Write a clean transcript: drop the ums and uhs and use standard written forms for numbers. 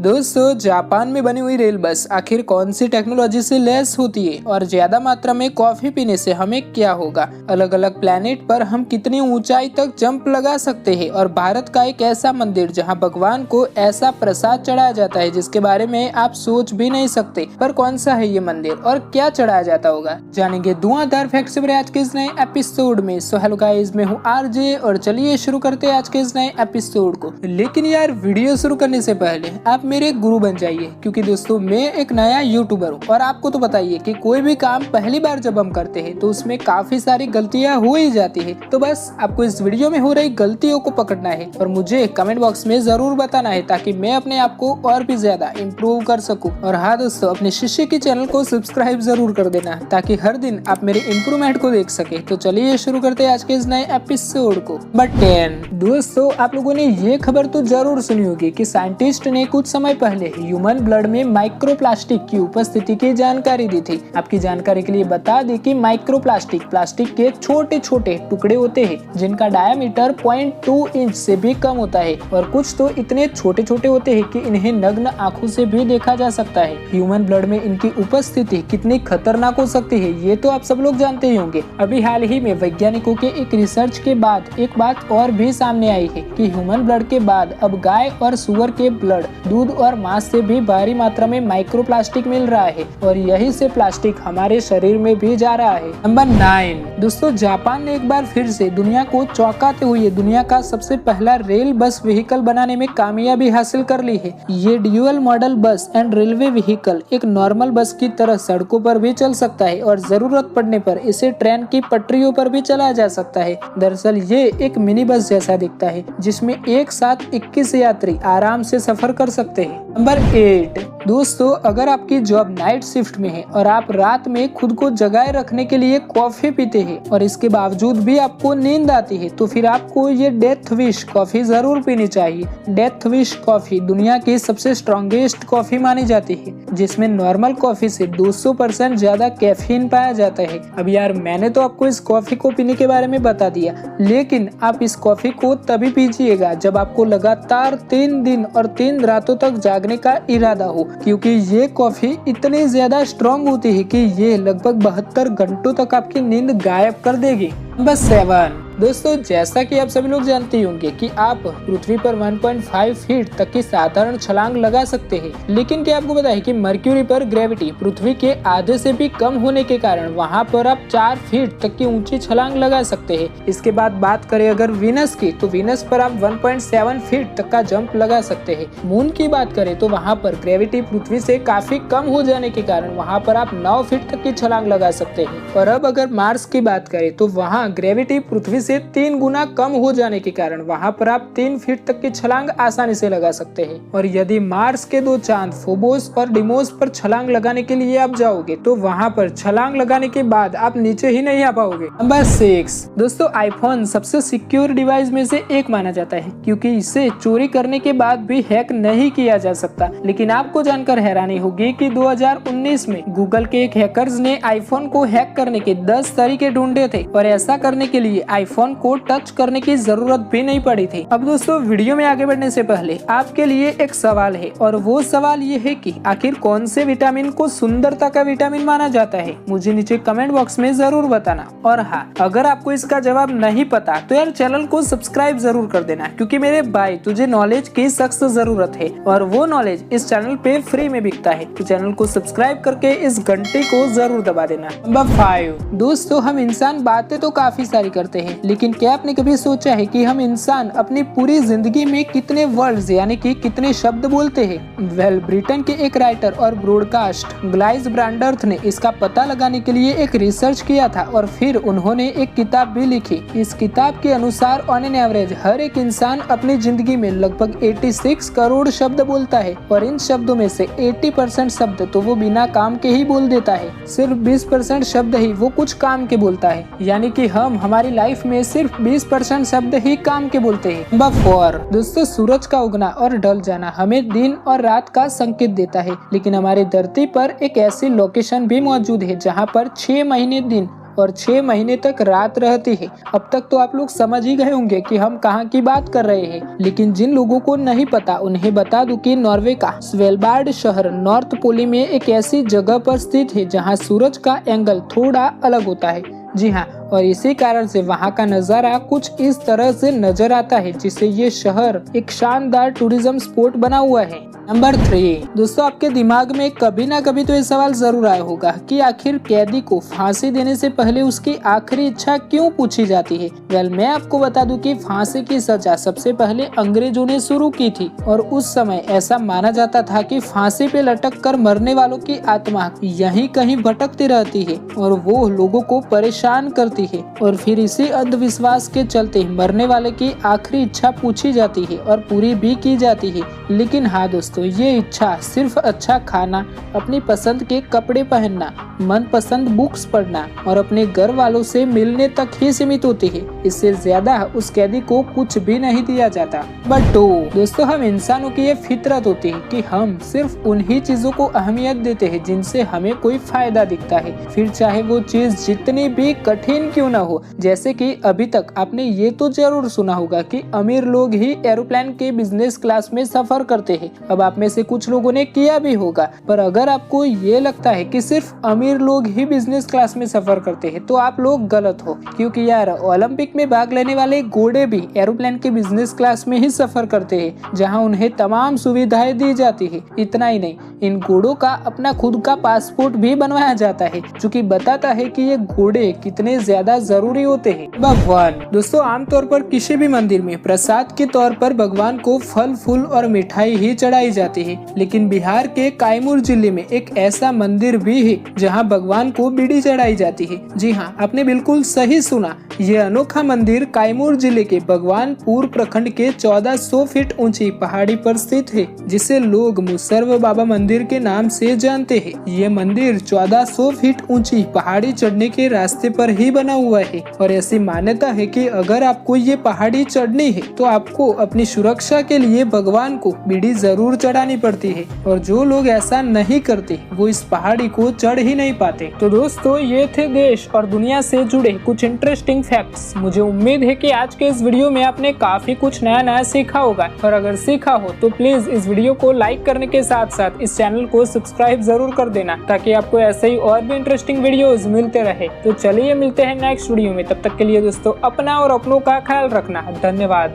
दोस्तों, जापान में बनी हुई रेल बस आखिर कौन सी टेक्नोलॉजी से लैस होती है और ज्यादा मात्रा में कॉफी पीने से हमें क्या होगा। अलग अलग प्लेनेट पर हम कितनी ऊंचाई तक जंप लगा सकते हैं और भारत का एक ऐसा मंदिर जहां भगवान को ऐसा प्रसाद चढ़ाया जाता है जिसके बारे में आप सोच भी नहीं सकते। पर कौन सा है ये मंदिर और क्या चढ़ाया जाता होगा, जानेंगे धुआंधार फैक्ट से भरे आज के इस नए एपिसोड में। सो हेलो गाइस, मैं हूँ आरजे और चलिए शुरू करते हैं आज के इस नए एपिसोड को। लेकिन यार, वीडियो शुरू करने से पहले आप मेरे गुरु बन जाइए, क्योंकि दोस्तों मैं एक नया यूट्यूबर हूँ और आपको तो बताइए कि कोई भी काम पहली बार जब हम करते हैं तो उसमें काफी सारी गलतियाँ हो ही जाती है। तो बस आपको इस वीडियो में हो रही गलतियों को पकड़ना है और मुझे कमेंट बॉक्स में जरूर बताना है, ताकि मैं अपने आप को और भी ज्यादा इम्प्रूव कर सकूं। और हाँ दोस्तों, अपने शिष्य के चैनल को सब्सक्राइब जरूर कर देना, ताकि हर दिन आप मेरे इम्प्रूवमेंट को देख सके। तो चलिए शुरू करते हैं आज के इस नए एपिसोड को। बट 10 दोस्तों, आप लोगों ने ये खबर तो जरूर सुनी होगी कि साइंटिस्ट ने कुछ समय पहले ह्यूमन ब्लड में माइक्रोप्लास्टिक की उपस्थिति की जानकारी दी थी। आपकी जानकारी के लिए बता दें कि माइक्रोप्लास्टिक प्लास्टिक के छोटे छोटे टुकड़े होते हैं जिनका डायमीटर 0.2 इंच से भी कम होता है, और कुछ तो इतने छोटे छोटे होते हैं कि इन्हें नग्न आंखों से भी देखा जा सकता है। ह्यूमन ब्लड में इनकी उपस्थिति कितनी खतरनाक हो सकती है ये तो आप सब लोग जानते ही होंगे। अभी हाल ही में वैज्ञानिकों के एक रिसर्च के बाद एक बात और भी सामने आई है कि ह्यूमन ब्लड के बाद अब गाय और सुअर के ब्लड, दूध और मांस से भी भारी मात्रा में माइक्रोप्लास्टिक मिल रहा है, और यही से प्लास्टिक हमारे शरीर में भी जा रहा है। नंबर 9 दोस्तों, जापान ने एक बार फिर से दुनिया को चौंकाते हुए दुनिया का सबसे पहला रेल बस व्हीकल बनाने में कामयाबी हासिल कर ली है। ये ड्यूअल मॉडल बस एंड रेलवे व्हीकल एक नॉर्मल बस की तरह सड़कों पर भी चल सकता है और जरूरत पड़ने पर इसे ट्रेन की पटरियों पर भी चलाया जा सकता है। दरअसल ये एक मिनी बस जैसा दिखता है जिसमें एक साथ 21 यात्री आराम से सफर कर सकते हैं। नंबर 8 दोस्तों, अगर आपकी जॉब नाइट शिफ्ट में है और आप रात में खुद को जगाए रखने के लिए कॉफी पीते हैं और इसके बावजूद भी आपको नींद आती है, तो फिर आपको ये डेथ विश कॉफी जरूर पीनी चाहिए। डेथ विश कॉफी दुनिया की सबसे स्ट्रॉन्गेस्ट कॉफी मानी जाती है, जिसमें नॉर्मल कॉफी से 200% ज्यादा कैफीन पाया जाता है। अब यार, मैंने तो आपको इस कॉफी को पीने के बारे में बता दिया, लेकिन आप इस कॉफी को तभी पीजिएगा जब आपको लगातार 3 दिन और 3 रातों तक जागने का इरादा हो, क्योंकि ये कॉफी इतनी ज्यादा स्ट्रॉन्ग होती है कि ये लगभग 72 घंटों तक आपकी नींद गायब कर देगी। नंबर 7 दोस्तों, जैसा कि आप सभी लोग जानते होंगे कि आप पृथ्वी पर 1.5 फीट तक की साधारण छलांग लगा सकते हैं, लेकिन क्या आपको पता है कि मर्क्यूरी पर ग्रेविटी पृथ्वी के आधे से भी कम होने के कारण वहां पर आप 4 फीट तक की ऊंची छलांग लगा सकते हैं। इसके बाद बात करें अगर वीनस की, तो वीनस पर आप 1.7 फीट तक का जंप लगा सकते हैं। मून की बात करें तो वहां पर ग्रेविटी पृथ्वी से काफी कम हो जाने के कारण वहां पर आप 9 फीट तक की छलांग लगा सकते हैं। और अब अगर मार्स की बात करें तो वहां ग्रेविटी पृथ्वी से 3 गुना कम हो जाने के कारण वहां पर आप 3 फीट तक की छलांग आसानी से लगा सकते हैं। और यदि मार्स के 2 चांद फोबोस और डिमोस पर छलांग लगाने के लिए आप जाओगे तो वहां पर छलांग लगाने के बाद आप नीचे ही नहीं आ पाओगे। नंबर 6 दोस्तों, आईफोन सबसे सिक्योर डिवाइस में से एक माना जाता है, क्योंकि इसे चोरी करने के बाद भी हैक नहीं किया जा सकता। लेकिन आपको जानकर हैरानी होगी कि 2019 में गूगल के एक हैकर्स ने आईफोन को हैक करने के 10 तरीके ढूंढे थे, और ऐसा करने के लिए आईफोन को टच करने की जरूरत भी नहीं पड़ी थी। अब दोस्तों, वीडियो में आगे बढ़ने से पहले आपके लिए एक सवाल है, और वो सवाल ये है कि आखिर कौन से विटामिन को सुंदरता का विटामिन माना जाता है। मुझे नीचे कमेंट बॉक्स में जरूर बताना। और हाँ, अगर आपको इसका जवाब नहीं पता तो यार चैनल को सब्सक्राइब जरूर कर देना, क्योंकि मेरे भाई तुझे नॉलेज की सख्त जरूरत है और वो नॉलेज इस चैनल पे फ्री में बिकता है। तो चैनल को सब्सक्राइब करके इस घंटी को जरूर दबा देना। नंबर 5 दोस्तों, हम इंसान बातें तो काफी सारी करते हैं, लेकिन क्या आपने कभी सोचा है कि हम इंसान अपनी पूरी जिंदगी में कितने वर्ड्स यानी कि कितने शब्द बोलते हैं। वेल, ब्रिटेन के एक राइटर और ब्रॉडकास्ट ग्लाइस ब्रांडर्थ ने इसका पता लगाने के लिए एक रिसर्च किया था, और फिर उन्होंने एक किताब भी लिखी। इस किताब के अनुसार ऑन एन एवरेज हर एक इंसान अपनी जिंदगी में लगभग 86 करोड़ शब्द बोलता है, और इन शब्दों में से 80% शब्द तो वो बिना काम के ही बोल देता है। सिर्फ 20% शब्द ही वो कुछ काम के बोलता है, यानी कि हम हमारी लाइफ में सिर्फ 20% शब्द ही काम के बोलते हैं। नंबर 4 दोस्तों, सूरज का उगना और ढल जाना हमें दिन और रात का संकेत देता है, लेकिन हमारी धरती पर एक ऐसी लोकेशन भी मौजूद है जहां पर 6 महीने दिन और 6 महीने तक रात रहती है। अब तक तो आप लोग समझ ही गए होंगे कि हम कहाँ की बात कर रहे हैं, लेकिन जिन लोगों को नहीं पता उन्हें बता दूं कि नॉर्वे का स्वेलबार्ड शहर नॉर्थ पोल में एक ऐसी जगह पर स्थित है जहाँ सूरज का एंगल थोड़ा अलग होता है। जी हाँ, और इसी कारण से वहाँ का नज़ारा कुछ इस तरह से नजर आता है, जिससे ये शहर एक शानदार टूरिज्म स्पॉट बना हुआ है। नंबर 3 दोस्तों, आपके दिमाग में कभी ना कभी तो ये सवाल जरूर आया होगा कि आखिर कैदी को फांसी देने से पहले उसकी आखिरी इच्छा क्यों पूछी जाती है। वेल, मैं आपको बता दूं कि फांसी की सजा सबसे पहले अंग्रेजों ने शुरू की थी और उस समय ऐसा माना जाता था कि फांसी पे लटक कर मरने वालों की आत्मा यहीं कहीं भटकती रहती है और वो लोगों को परेशान करती है, और फिर इसी अंधविश्वास के चलते मरने वाले की आखिरी इच्छा पूछी जाती है और पूरी भी की जाती है। लेकिन हाँ दोस्तों, ये इच्छा सिर्फ अच्छा खाना, अपनी पसंद के कपड़े पहनना, मनपसंद बुक्स पढ़ना और अपने घर वालों से मिलने तक ही सीमित होती है। इससे ज्यादा उस कैदी को कुछ भी नहीं दिया जाता। बट दोस्तों, हम इंसानों की ये फितरत होती है कि हम सिर्फ उन्हीं चीजों को अहमियत देते हैं जिनसे हमें कोई फायदा दिखता है, फिर चाहे वो चीज जितनी भी कठिन क्यों ना हो। जैसे कि अभी तक आपने ये तो जरूर सुना होगा कि अमीर लोग ही एरोप्लेन के बिजनेस क्लास में सफर करते हैं। अब आप में से कुछ लोगों ने किया भी होगा, पर अगर आपको ये लगता है कि सिर्फ अमीर लोग ही बिजनेस क्लास में सफर करते हैं तो आप लोग गलत हो, क्योंकि यार ओलंपिक में भाग लेने वाले घोड़े भी एरोप्लेन के बिजनेस क्लास में ही सफर करते हैं, जहां उन्हें तमाम सुविधाएं दी जाती है। इतना ही नहीं, इन घोड़ों का अपना खुद का पासपोर्ट भी बनवाया जाता है, जो कि बताता है कि ये घोड़े कितने ज्यादा जरूरी होते हैं। भगवान दोस्तों, आमतौर पर किसी भी मंदिर में प्रसाद के तौर पर भगवान को फल फूल और मिठाई ही चढ़ाई जाती है, लेकिन बिहार के कायमूर जिले में एक ऐसा मंदिर भी है जहां भगवान को बीड़ी चढ़ाई जाती है। जी हाँ, आपने बिल्कुल सही सुना, ये अनोखा मंदिर कायमूर जिले के भगवानपुर प्रखंड के 1400 फीट ऊंची पहाड़ी पर स्थित है, जिसे लोग मुसर्व बाबा मंदिर के नाम से जानते हैं। ये मंदिर 1400 फीट ऊंची पहाड़ी चढ़ने के रास्ते पर ही बना हुआ है और ऐसी मान्यता है कि अगर आपको ये पहाड़ी चढ़नी है तो आपको अपनी सुरक्षा के लिए भगवान को बीड़ी जरूर चढ़ानी पड़ती है, और जो लोग ऐसा नहीं करते वो इस पहाड़ी को चढ़ ही नहीं पाते। तो दोस्तों, ये थे देश और दुनिया से जुड़े कुछ इंटरेस्टिंग फैक्ट्स। मुझे उम्मीद है कि आज के इस वीडियो में आपने काफी कुछ नया नया सीखा होगा, और अगर सीखा हो तो प्लीज इस वीडियो को लाइक करने के साथ साथ इस चैनल को सब्सक्राइब जरूर कर देना, ताकि आपको ऐसे ही और भी इंटरेस्टिंग वीडियोस मिलते रहे। तो चलिए मिलते हैं नेक्स्ट वीडियो में, तब तक के लिए दोस्तों अपना और अपनों का ख्याल रखना। धन्यवाद।